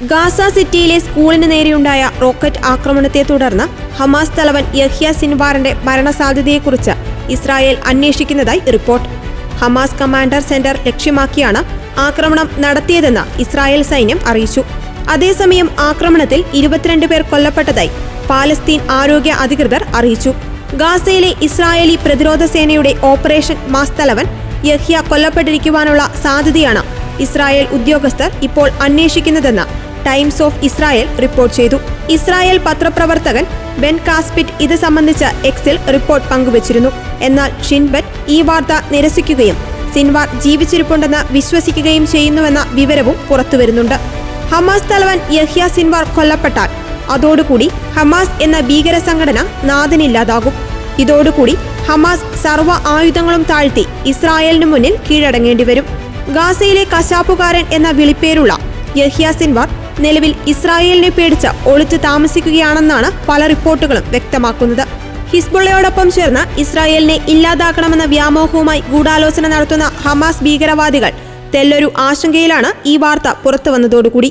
Gaza സിറ്റിയിലെ സ്കൂളിന് നേരെയുണ്ടായ റോക്കറ്റ് ആക്രമണത്തെ തുടർന്ന് ഹമാസ് തലവൻ യഹ്യ സിൻവാറിന്റെ മരണസാധ്യതയെക്കുറിച്ച് ഇസ്രായേൽ അന്വേഷിക്കുന്നതായി റിപ്പോർട്ട്. ഹമാസ് കമാൻഡർ സെന്റർ ലക്ഷ്യമാക്കിയാണ് ആക്രമണം നടത്തിയതെന്ന് ഇസ്രായേൽ സൈന്യം അറിയിച്ചു. അതേസമയം ആക്രമണത്തിൽ 22 പേർ കൊല്ലപ്പെട്ടതായി പാലസ്തീൻ ആരോഗ്യ അധികൃതർ അറിയിച്ചു. ഗാസയിലെ ഇസ്രായേലി പ്രതിരോധ സേനയുടെ ഓപ്പറേഷൻ മാസ് തലവൻ യഹ്യ കൊല്ലപ്പെട്ടിരിക്കുവാനുള്ള സാധ്യതയാണ് ഇസ്രായേൽ ഉദ്യോഗസ്ഥർ ഇപ്പോൾ അന്വേഷിക്കുന്നതെന്ന് ടൈംസ് ഓഫ് ഇസ്രായേൽ റിപ്പോർട്ട് ചെയ്തു. ഇസ്രായേൽ പത്രപ്രവർത്തകൻ ബെൻ കാസ്പിറ്റ് ഇത് സംബന്ധിച്ച് എക്സിൽ റിപ്പോർട്ട് പങ്കുവച്ചിരുന്നു. എന്നാൽ ഷിൻബെറ്റ് ഈ വാർത്ത നിരസിക്കുകയും സിൻവാർ ജീവിച്ചിരിപ്പുണ്ടെന്ന് വിശ്വസിക്കുകയും ചെയ്യുന്നുവെന്ന വിവരവും പുറത്തുവരുന്നുണ്ട്. ഹമാസ് തലവൻ യഹ്യ സിൻവാർ കൊല്ലപ്പെട്ടാൽ അതോടുകൂടി ഹമാസ് എന്ന ഭീകര സംഘടന നാഥനില്ലാതാകും. ഇതോടുകൂടി ഹമാസ് സർവ്വ ആയുധങ്ങളും താഴ്ത്തി ഇസ്രായേലിനു മുന്നിൽ കീഴടങ്ങേണ്ടി വരും. ഗാസയിലെ കശാപ്പുകാരൻ എന്ന വിളിപ്പേരുള്ള യഹ്യ സിൻവാർ നിലവിൽ ഇസ്രായേലിനെ പേടിച്ച് ഒളിച്ചു താമസിക്കുകയാണെന്നാണ് പല റിപ്പോർട്ടുകളും വ്യക്തമാക്കുന്നത്. ഹിസ്ബുള്ളയോടൊപ്പം ചേർന്ന് ഇസ്രായേലിനെ ഇല്ലാതാക്കണമെന്ന വ്യാമോഹവുമായി ഗൂഢാലോചന നടത്തുന്ന ഹമാസ് ഭീകരവാദികൾ തെല്ലൊരു ആശങ്കയിലാണ് ഈ വാർത്ത പുറത്തുവന്നതോടുകൂടി.